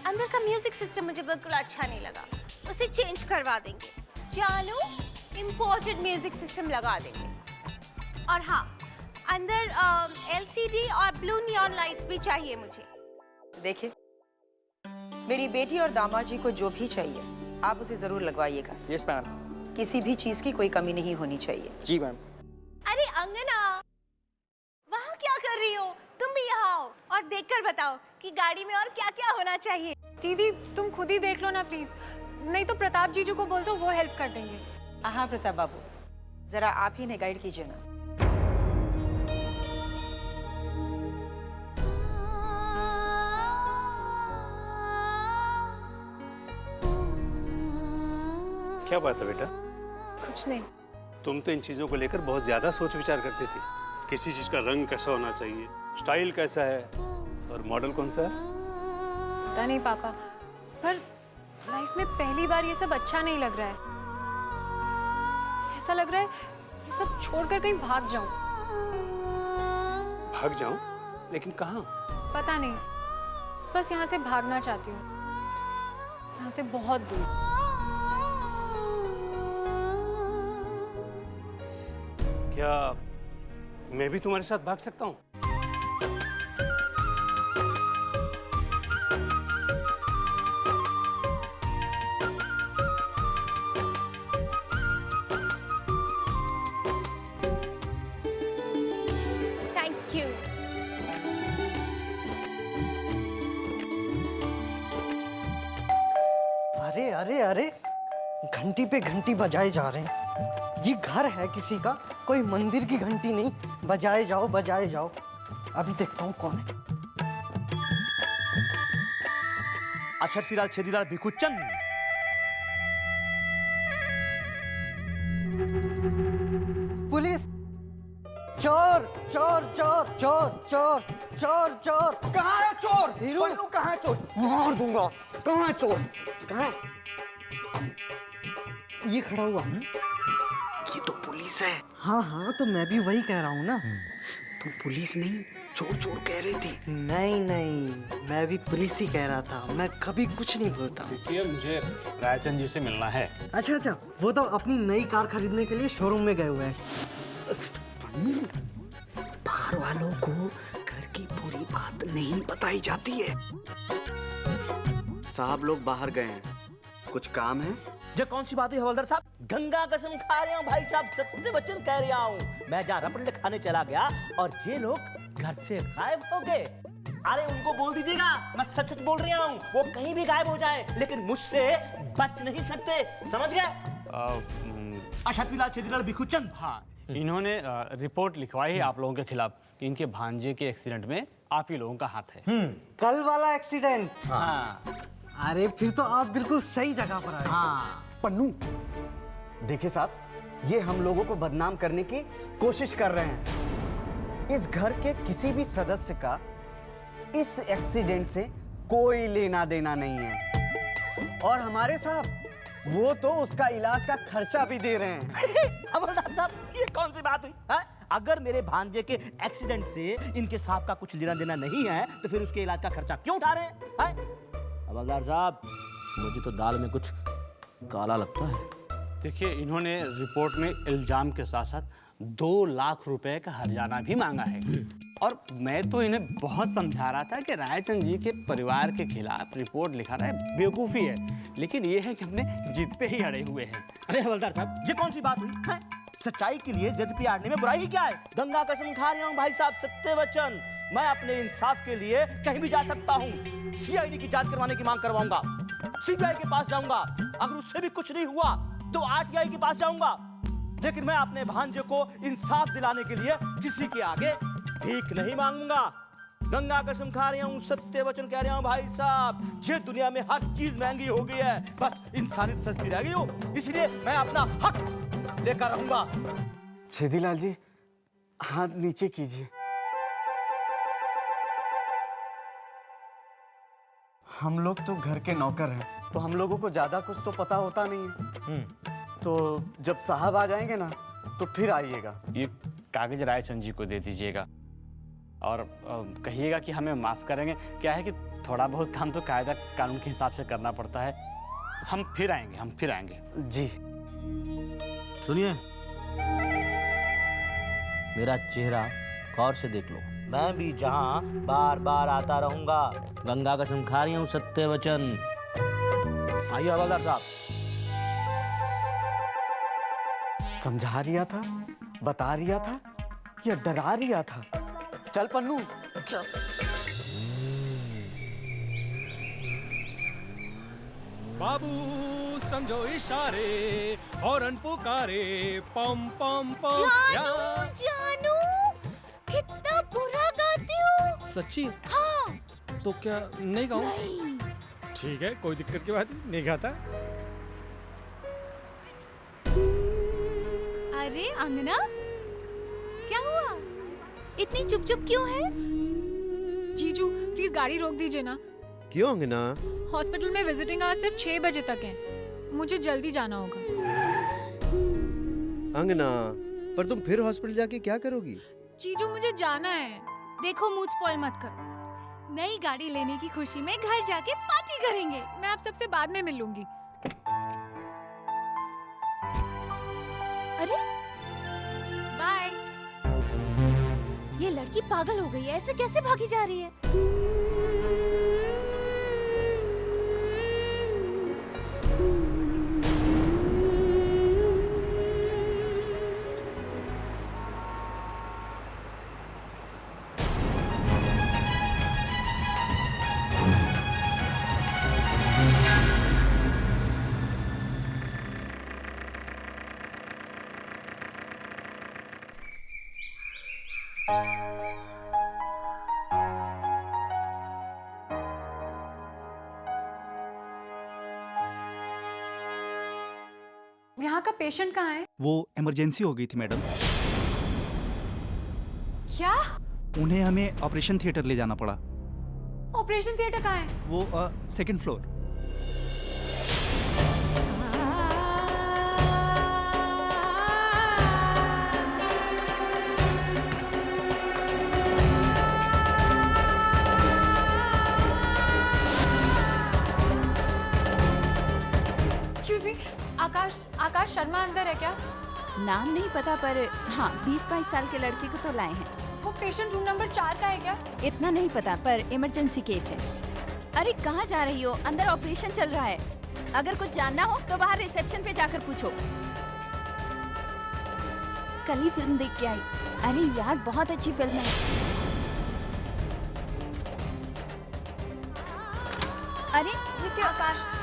अंदर का music system मुझे बिल्कुल अच्छा नहीं लगा, उसे चेंज करवा देंगे। चालू इम्पोर्टेड म्यूजिक सिस्टम लगा देंगे। और हाँ, अंदर LCD और ब्लू नियॉन लाइट्स भी चाहिए मुझे। देखिए, मेरी बेटी और दामाद जी को जो भी चाहिए आप उसे जरूर लगवाइएगा। Yes ma'am. किसी भी चीज की कोई कमी नहीं होनी चाहिए। जी मैम। अरे अंगना, वहाँ क्या कर रही हो? तुम भी यहाँ आओ और देखकर बताओ कि गाड़ी में और क्या क्या होना चाहिए। दीदी तुम खुद ही देख लो ना प्लीज, नहीं तो प्रताप जीजू को बोल दो, वो हेल्प कर देंगे। हाँ प्रताप बाबू, जरा आप ही ने गाइड कीजिए ना। क्या बात है बेटा? कुछ नहीं। तुम तो इन चीजों को लेकर बहुत ज्यादा सोच विचार करती थी। किसी चीज का रंग कैसा होना चाहिए, स्टाइल कैसा है और मॉडल कौन सा है। पता नहीं पापा, पर लाइफ में पहली बार ये सब अच्छा नहीं लग रहा है। ऐसा लग रहा है ये सब छोड़कर कहीं भाग जाऊं। भाग जाऊं? लेकिन कहाँ? पता नहीं, बस यहाँ से भागना चाहती हूँ, यहाँ से बहुत दूर। क्या मैं भी तुम्हारे साथ भाग सकता हूँ? Thank you. अरे अरे अरे, घंटी पे घंटी बजाए जा रहे हैं। ये घर है किसी का, कोई मंदिर की घंटी नहीं। बजाए जाओ बजाए जाओ। अभी देखता हूँ कौन है। अशरफीलाल छेदीलाल भिकुचंद। पुलिस! चोर चोर चोर चोर चोर चोर चोर। कहाँ है चोर? हीरो। पन्नू कहाँ है चोर? मार दूंगा। कहाँ है चोर? कहाँ है? ये खड़ा हुआ। ये तो पुलिस है। हाँ हाँ, तो मैं भी वही कह रहा हूँ ना। तुम पुलिस नहीं, चोर चोर कह रही थी। नहीं नहीं, मैं भी पुलिस ही कह रहा था। मैं कभी कुछ नहीं बोलता। देखिए, मुझे रायचंद जी से मिलना है। अच्छा अच्छा, वो तो अपनी नई कार खरीदने के लिए शोरूम में गए हुए हैं। बाहर वालों को घर की पूरी बात नहीं बताई जाती है। साहब लोग बाहर गए हैं, कुछ काम है? ये कौन सी बात हुई हवलदार साहब? गंगा कसम खा रहा हूँ भाई साहब, सत्य वचन कह रहा हूँ। मैं जहाँ रपट खाने चला गया और ये लोग घर से गायब हो गए। अरे उनको बोल दीजिएगा मैं सच सच बोल रहा हूँ, वो कहीं भी गायब हो जाए लेकिन मुझसे बच नहीं सकते, समझ गए? अशरफीलाल छेदीलाल भिकुचंद। हाँ, इन्होंने रिपोर्ट लिखवाई है आप लोगों के खिलाफ कि इनके भांजे के एक्सीडेंट में आप ही लोगों का हाथ है। कल वाला एक्सीडेंट? हाँ। अरे फिर तो आप बिल्कुल सही जगह पर आए। हाँ। पन्नू, देखिए साहब, ये हम लोगों को बदनाम करने की कोशिश कर रहे हैं। इस घर के किसी भी सदस्य का इस एक्सीडेंट से कोई लेना देना नहीं है। और हमारे साहब, वो तो उसका इलाज का खर्चा भी दे रहे हैं। हवलदार साहब, ये कौन सी बात हुई? है? अगर मेरे भांजे के एक्सीडेंट से इनके साहब का कुछ लेना देना नहीं है तो फिर उसके इलाज का खर्चा क्यों उठा रहे हैं? हवलदार साहब, मुझे तो दाल में कुछ काला लगता है। देखिए, इन्होंने रिपोर्ट में इल्जाम के साथ साथ 2 लाख रुपए का हर्जाना भी मांगा है। और मैं तो इन्हें बहुत समझा रहा था कि रायचंद जी के परिवार के खिलाफ रिपोर्ट लिखाना है बेवकूफ़ी है, लेकिन ये है कि अपने जिद पे ही अड़े हुए हैं। अरे हवलदार साहब, ये कौन सी बात हुई? है? सच्चाई के लिए जिद पे अड़ने में बुराई ही क्या है? गंगा कसम खा रहा हूँ भाई साहब, सत्य वचन, मैं अपने इंसाफ के लिए कहीं भी जा सकता हूँ। CID की जांच करवाने की मांग करवाऊंगा, CBI के पास जाऊंगा, अगर उससे भी कुछ नहीं हुआ तो RTI के पास जाऊंगा, लेकिन मैं अपने भांजे को इंसाफ दिलाने के लिए किसी के आगे भीख नहीं मांगूंगा। गंगा कसम खा रहा हूँ, सत्य वचन कह रहा हूँ भाई साहब, ये दुनिया में हर चीज महंगी हो गई है, बस इंसानियत सस्ती रह गई हो, इसलिए मैं अपना हक लेकर रहूंगा। छेदीलाल जी, हाथ नीचे कीजिए। हम लोग तो घर के नौकर हैं, तो हम लोगों को ज्यादा कुछ तो पता होता नहीं है। तो जब साहब आ जाएंगे ना तो फिर आइएगा। ये कागज रायचंद जी को दे दीजिएगा और कहिएगा कि हमें माफ़ करेंगे। क्या है कि थोड़ा बहुत काम तो कायदा कानून के हिसाब से करना पड़ता है। हम फिर आएंगे। जी। सुनिए, मेरा चेहरा गौर से देख लो। मैं भी जहाँ बार बार आता रहूंगा। गंगा कसम खा रही हूँ, सत्य वचन। आइए हवलदार साहब। समझा रिया था, बता रिया था या डरा रिया था? चल पन्नू चल। बाबू समझो इशारे, हॉर्न पुकारे, पम पम पम। जानू कितना बुरा गाती हो। सच्ची? हाँ। तो क्या नहीं गाऊं? ठीक है, कोई दिक्कत की बात नहीं गाता। अरे अंगना, क्या हुआ? इतनी चुप चुप क्यों है? जीजू प्लीज गाड़ी रोक दीजिए ना। क्यों अंगना? हॉस्पिटल में विजिटिंग आवर्स सिर्फ 6 बजे तक है, मुझे जल्दी जाना होगा। अंगना, पर तुम फिर हॉस्पिटल जाके क्या करोगी? जीजू मुझे जाना है। देखो मूड स्पॉइल मत करो। नई गाड़ी लेने की खुशी में घर जाके पार्टी करेंगे। मैं आप सबसे बाद में मिल लूंगी। अरे बाय। ये लड़की पागल हो गई है, ऐसे कैसे भागी जा रही है? यहाँ का पेशेंट कहाँ है? वो इमरजेंसी हो गई थी मैडम। क्या? उन्हें हमें ऑपरेशन थिएटर ले जाना पड़ा। ऑपरेशन थिएटर कहाँ है? वो 2nd फ्लोर। आकाश शर्मा अंदर है क्या? नाम नहीं पता, पर हाँ 20-22 साल के लड़के को तो लाए हैं। वो पेशेंट रूम नंबर 4 का है क्या? इतना नहीं पता, पर इमरजेंसी केस है। अरे कहाँ जा रही हो? अंदर ऑपरेशन चल रहा है। अगर कुछ जानना हो तो बाहर रिसेप्शन पे जाकर पूछो। कल ही फिल्म देख के आई। अरे यार बहुत अच्छी फिल्म है। अरे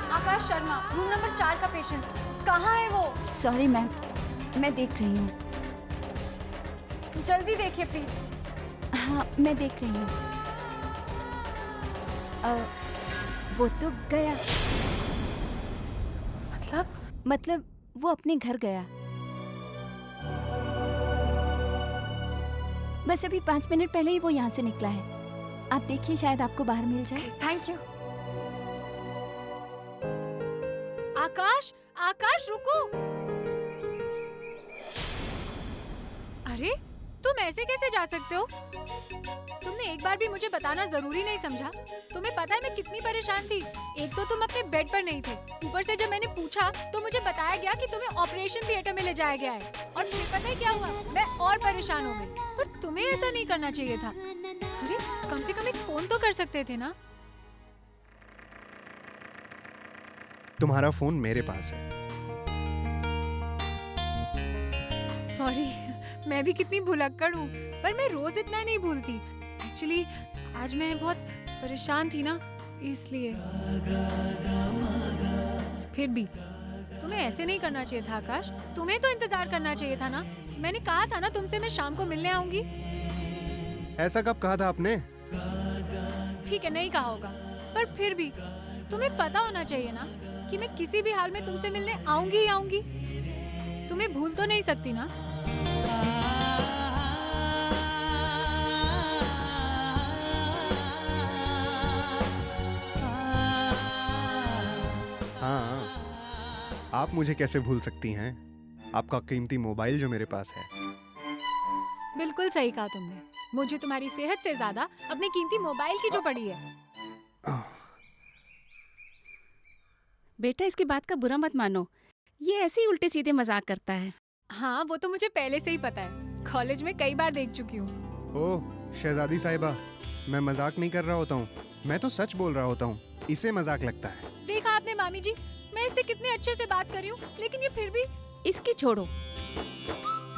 आकाश शर्मा रूम नंबर 4 का पेशेंट कहाँ है वो? सॉरी मैम, मैं देख रही हूँ। जल्दी देखिए प्लीज। हाँ मैं देख रही हूँ। वो तो गया। मतलब वो अपने घर गया। बस अभी 5 मिनट पहले ही वो यहाँ से निकला है। आप देखिए, शायद आपको बाहर मिल जाए। Thank you. आकाश रुको। अरे तुम ऐसे कैसे जा सकते हो? तुमने एक बार भी मुझे बताना जरूरी नहीं समझा? तुम्हें पता है मैं कितनी परेशान थी। एक तो तुम अपने बेड पर नहीं थे, ऊपर से जब मैंने पूछा तो मुझे बताया गया कि तुम्हें ऑपरेशन थिएटर में ले जाया गया है। और फिर पता है क्या हुआ? मैं और परेशान हो गई। पर तुम्हें ऐसा नहीं करना चाहिए था। अरे कम से कम एक फोन तो कर सकते थे ना। तुम्हारा फोन मेरे पास है। सॉरी, मैं भी कितनी भुलक्कड़ हूँ, पर मैं रोज इतना नहीं भूलती। एक्चुअली आज मैं बहुत परेशान थी ना, इसलिए। फिर भी तुम्हें ऐसे नहीं करना चाहिए था आकाश। तुम्हें तो इंतजार करना चाहिए था ना। मैंने कहा था ना तुमसे मैं शाम को मिलने आऊंगी। ऐसा कब कहा था आपने? ठीक है, नहीं कहा होगा, पर फिर भी तुम्हें पता होना चाहिए ना कि मैं किसी भी हाल में तुमसे मिलने आऊंगी ही आऊंगी। तुम्हें भूल तो नहीं सकती ना। हाँ, आप मुझे कैसे भूल सकती हैं? आपका कीमती मोबाइल जो मेरे पास है। बिल्कुल सही कहा तुमने। मुझे तुम्हारी सेहत से ज्यादा अपने कीमती मोबाइल की जो पड़ी है। बेटा इसकी बात का बुरा मत मानो, ये ऐसे ही उल्टे सीधे मजाक करता है। हाँ वो तो मुझे पहले से ही पता है, कॉलेज में कई बार देख चुकी हूँ। ओह शहजादी साहिबा, मैं मजाक नहीं कर रहा होता हूँ, मैं तो सच बोल रहा होता हूँ, इसे मजाक लगता है। देखा आपने मामी जी, मैं इससे कितने अच्छे से बात कर रही हूँ, लेकिन ये फिर भी। इसकी छोड़ो,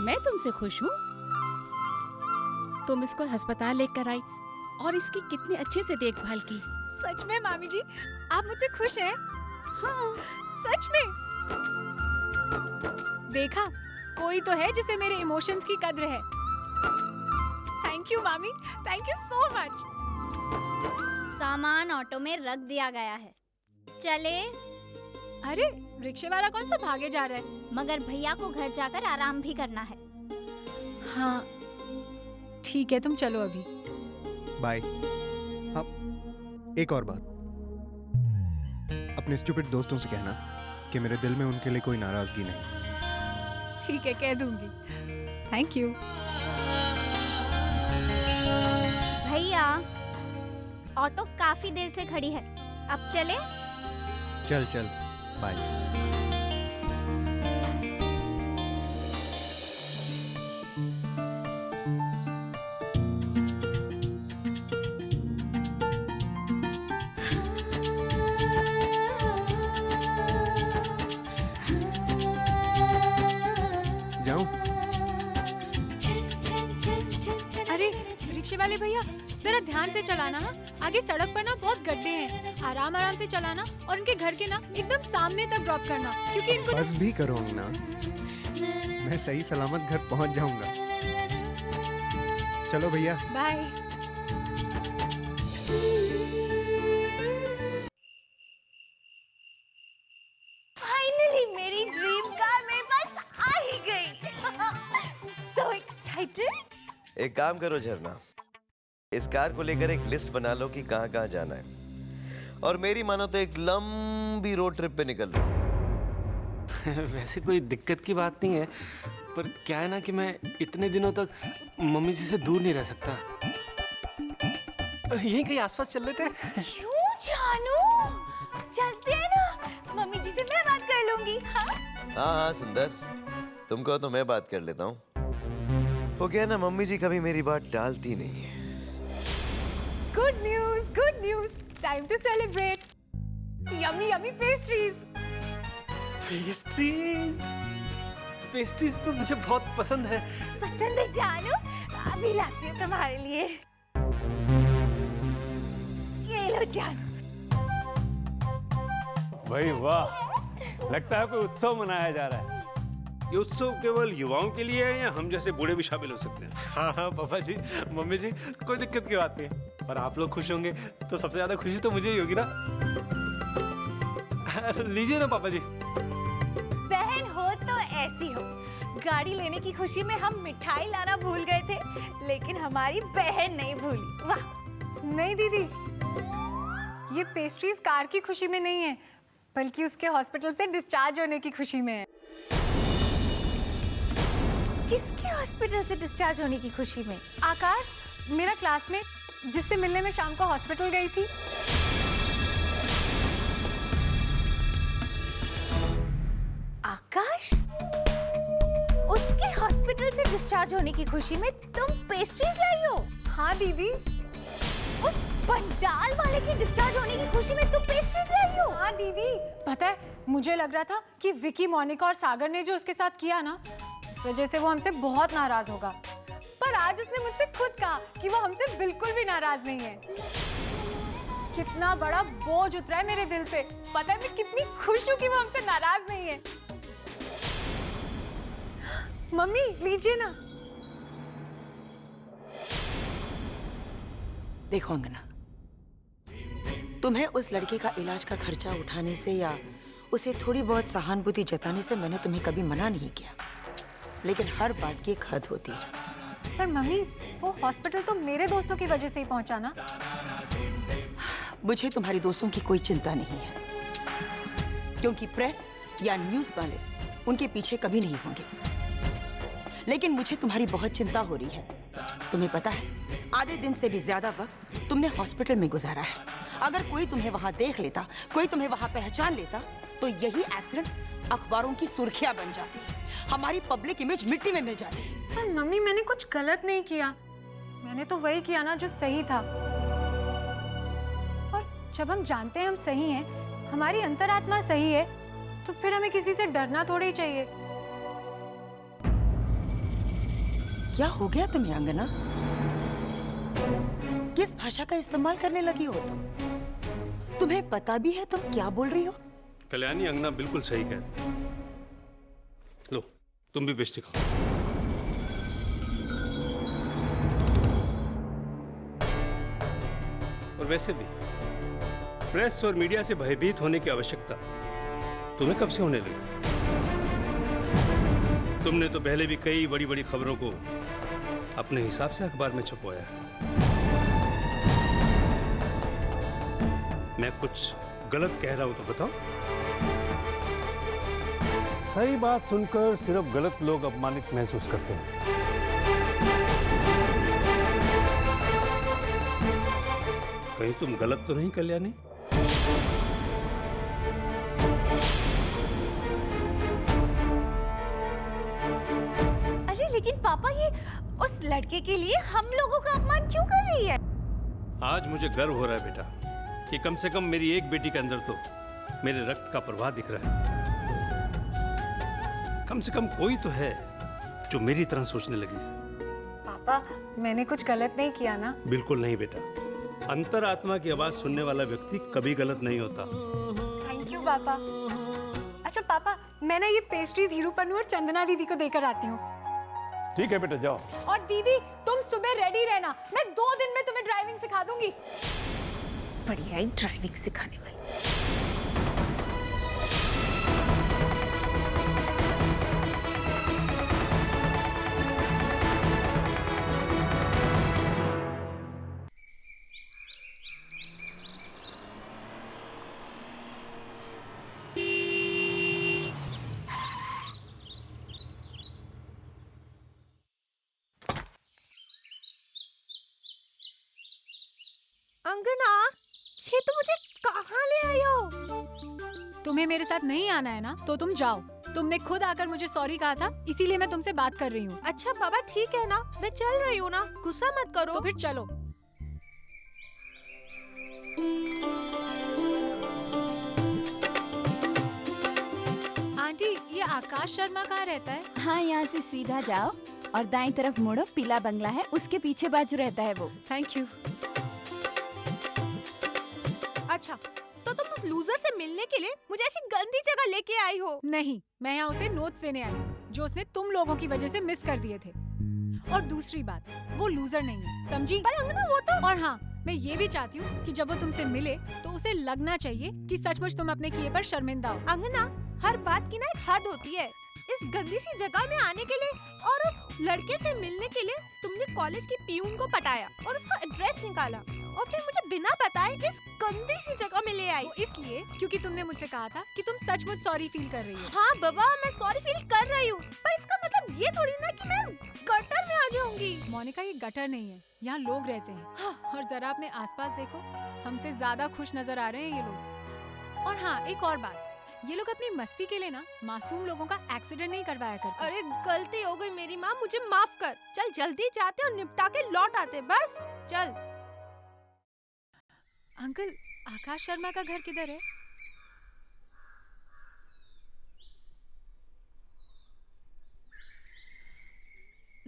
मैं तुमसे खुश हूँ। तुम इसको अस्पताल लेकर आई और इसकी कितने अच्छे से देखभाल की। सच में मामी जी, आप मुझसे खुश हैं? हाँ सच में। देखा, कोई तो है जिसे मेरे इमोशंस की कद्र है। थैंक यू मामी, थैंक यू सो मच। सामान ऑटो में रख दिया गया है, चले। अरे रिक्शे वाला कौन सा भागे जा रहा है? मगर भैया को घर जाकर आराम भी करना है। हाँ ठीक है, तुम चलो अभी। बाय। हाँ एक और बात, अपने स्टूपिड दोस्तों से कहना कि मेरे दिल में उनके लिए कोई नाराजगी नहीं। ठीक है, कह दूंगी। Thank you. भैया ऑटो काफी देर से खड़ी है, अब चले। चल चल, बाय। जाऊं? अरे रिक्शे वाले भैया, जरा ध्यान से चलाना। हाँ, आगे सड़क पर ना बहुत गड्ढे हैं, आराम आराम से चलाना और उनके घर के ना एकदम सामने तक ड्रॉप करना, क्योंकि इनको बस भी करो ना, मैं सही सलामत घर पहुंच जाऊंगा। चलो भैया, बाय। फाइनली मेरी ड्रीम कार मेरे पास आ ही गई। So excited। एक काम करो झरना, इस कार को लेकर एक लिस्ट बना लो कि कहाँ कहाँ जाना है, और मेरी मानो तो एक लंबी रोड ट्रिप पे निकल लो। वैसे कोई दिक्कत की बात नहीं है, पर क्या है ना कि मैं इतने दिनों तक मम्मी जी से दूर नहीं रह सकता। यहीं कहीं आसपास चल लेते हैं। क्यों जानू, चलते हैं ना, मम्मी जी से मैं बात कर लूंगी। हाँ हाँ सुंदर, तुम कहो तो मैं बात कर लेता हूँ। वो क्या है ना, मम्मी जी कभी मेरी बात टालती नहीं है। Good news, time to celebrate. Yummy yummy pastries. Pastries तो मुझे बहुत पसंद है। पसंद है जानू, अभी लाती हूँ तुम्हारे लिए। ये लो जानू। भाई वाह, लगता है कोई उत्सव मनाया जा रहा है। ये उत्सव केवल युवाओं के लिए है या हम जैसे बूढ़े भी शामिल हो सकते हैं? हाँ हाँ पापा जी, मम्मी जी, कोई दिक्कत की बात नहीं है, पर आप लोग खुश होंगे तो सबसे ज्यादा खुशी तो मुझे ही होगी ना। लीजिए ना पापा जी। बहन हो तो ऐसी हो। गाड़ी लेने की खुशी में हम मिठाई लाना भूल गए थे, लेकिन हमारी बहन नहीं भूली। वाह। नहीं दीदी, ये पेस्ट्रीज कार की खुशी में नहीं है, बल्कि उसके हॉस्पिटल से डिस्चार्ज होने की खुशी में है। किसके हॉस्पिटल से डिस्चार्ज होने की खुशी में? आकाश, मेरा क्लासमेट, जिससे मिलने में शाम को हॉस्पिटल गई थी। आकाश? उसके हॉस्पिटल से डिस्चार्ज होने की खुशी में तुम पेस्ट्रीज लाई हो? हाँ दीदी। उस पंडाल वाले के डिस्चार्ज होने की खुशी में तुम पेस्ट्रीज लाई हो? हाँ दीदी, पता है मुझे लग रहा था कि विकी, मोनिका और सागर ने जो उसके साथ किया ना, इस वजह से वो हमसे बहुत नाराज होगा, पर आज उसने मुझसे खुद कहा कि वो हमसे बिल्कुल भी नाराज नहीं है। कितना बड़ा बोझ उतरा है मेरे दिल से। पता है मैं कितनी खुश हूँ कि वो हमसे नाराज नहीं है। मम्मी लीजिए ना। देखो अंगना, तुम्हें उस लड़के का इलाज का खर्चा उठाने से या उसे थोड़ी बहुत सहानुभूति जताने से मैंने तुम्हें कभी मना नहीं किया, लेकिन हर बात की एक हद होती है। पर मम्मी, वो हॉस्पिटल तो मेरे दोस्तों की वजह से ही पहुंचा ना। मुझे तुम्हारे दोस्तों की कोई चिंता नहीं है, क्योंकि प्रेस या न्यूज़ वाले उनके पीछे कभी नहीं होंगे। लेकिन मुझे तुम्हारी बहुत चिंता हो रही है। तुम्हें पता है, आधे दिन से भी ज्यादा वक्त तुमने हॉस्पिटल में गुजारा है। अगर कोई तुम्हें वहां देख लेता, कोई तुम्हें वहां पहचान लेता, तो यही एक्सीडेंट अखबारों की सुर्खियां बन जाती, हमारी पब्लिक इमेज मिट्टी में मिल जाती। पर मम्मी मैंने कुछ गलत नहीं किया, मैंने तो वही किया ना जो सही था। और जब हम जानते हैं हम सही हैं, हमारी अंतरात्मा सही है, तो फिर हमें किसी से डरना थोड़ा ही चाहिए। क्या हो गया तुम्हें अंगना? किस भाषा का इस्तेमाल करने लगी हो तुम? तुम्हें पता भी है तुम क्या बोल रही हो? कल्याणी, अंगना बिल्कुल सही कह रही है। लो तुम भी पेस्ट्री खाओ। और वैसे भी प्रेस और मीडिया से भयभीत होने की आवश्यकता तुम्हें कब से होने लगी? तुमने तो पहले भी कई बड़ी बड़ी खबरों को अपने हिसाब से अखबार में छपवाया है। मैं कुछ गलत कह रहा हूं तो बताओ। सही बात सुनकर सिर्फ गलत लोग अपमानित महसूस करते हैं। कहीं तुम गलत तो नहीं कल्याणी? अरे लेकिन पापा, ये उस लड़के के लिए हम लोगों का अपमान क्यों कर रही है? आज मुझे गर्व हो रहा है बेटा कि कम से कम मेरी एक बेटी के अंदर तो मेरे रक्त का प्रवाह दिख रहा है। कम से कम कोई तो है जो मेरी तरह सोचने लगी। पापा मैंने कुछ गलत नहीं किया ना? बिल्कुल नहीं बेटा, अंतरात्मा की आवाज सुनने वाला व्यक्ति कभी गलत नहीं होता। थैंक यू पापा। अच्छा पापा, मैं ना ये पेस्ट्रीज हीरू पन्नू और चंदना दीदी को देकर आती हूँ। ठीक है बेटा, जाओ। और दीदी तुम सुबह रेडी रहना, मैं 2 दिन में तुम्हें ड्राइविंग सिखा दूंगी। बढ़िया ही ड्राइविंग सिखाने वाली। अंगना, ये तो मुझे कहाँ ले आई हो? तुम्हें मेरे साथ नहीं आना है ना, तो तुम जाओ। तुमने खुद आकर मुझे सॉरी कहा था, इसीलिए मैं तुमसे बात कर रही हूँ। अच्छा बाबा ठीक है ना, मैं चल रही हूँ ना, गुस्सा मत करो। तो फिर चलो। आंटी, ये आकाश शर्मा कहाँ रहता है? हाँ, यहाँ से सीधा जाओ और दाईं तरफ मुड़ो, पीला बंगला है, उसके पीछे बाजू रहता है वो। Thank you. अच्छा, तो तुम उस लूजर से मिलने के लिए मुझे ऐसी गंदी जगह लेके आई हो? नहीं, मैं यहाँ उसे नोट्स देने आई हूँ जो उसने तुम लोगों की वजह से मिस कर दिए थे। और दूसरी बात, वो लूजर नहीं है, समझी? पर अंगना वो तो। और हाँ, मैं ये भी चाहती हूँ कि जब वो तुमसे मिले तो उसे लगना चाहिए कि सचमुच तुम अपने किए पर शर्मिंदा हो। अंगना, हर बात की ना एक हद होती है। इस गंदी सी जगह में आने के लिए और उस लड़के से मिलने के लिए तुमने कॉलेज की पियून को पटाया और उसका एड्रेस निकाला और फिर मुझे बिना बताए इस गंदी सी जगह में ले आई। वो इसलिए क्योंकि तुमने मुझसे कहा था कि तुम सचमुच सॉरी फील कर रही हो। हाँ बाबा, मैं सॉरी फील कर रही हूँ, पर इसका मतलब ये थोड़ी ना कि मैं इस गटर में आ जाऊंगी। मोनिका, ये गटर नहीं है, यहाँ लोग रहते हैं। हाँ, और जरा अपने आसपास देखो, हमसे ज्यादा खुश नजर आ रहे हैं ये लोग। और हाँ, एक और बात, ये लोग अपनी मस्ती के लिए ना मासूम लोगों का एक्सीडेंट नहीं करवाया करते। अरे गलती हो गई मेरी माँ, मुझे माफ कर। चल जल्दी जाते और निपटा के लौट आते, बस चल। अंकल, आकाश शर्मा का घर किधर है?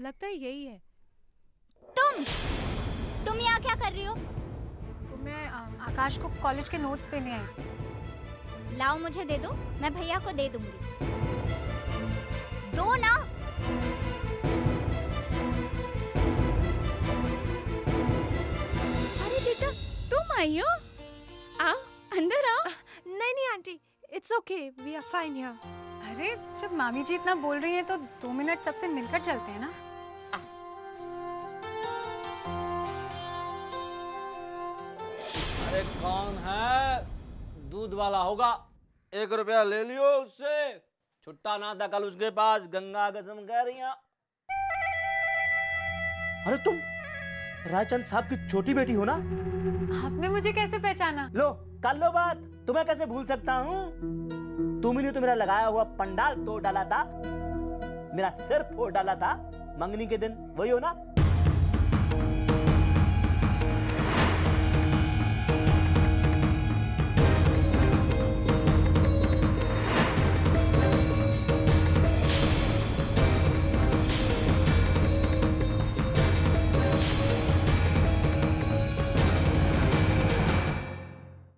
लगता है यही है। तुम यहाँ क्या कर रही हो? तो मैं आकाश को कॉलेज के नोट्स देने आई थी। लाओ मुझे दे दो, मैं भैया को दे दूंगी। दो ना। अरे बेटा, तुम आई हो? आओ, अंदर आओ। नहीं नहीं aunty, it's okay, we are fine here. अरे जब मामी जी इतना बोल रही हैं तो 2 मिनट सबसे मिलकर चलते हैं ना। अरे कौन है? दूध वाला होगा, 1 रुपया ले लियो उससे। छुट्टा ना था कल उसके पास, गंगा कसम कह रही हैं। अरे तुम रायचंद साहब की छोटी बेटी हो ना? आपने मुझे कैसे पहचाना? लो कर लो बात, तुम्हें कैसे भूल सकता हूँ। तुमने तो मेरा लगाया हुआ पंडाल तोड़ डाला था, मेरा सिर फोड़ डाला था मंगनी के दिन, वही हो ना?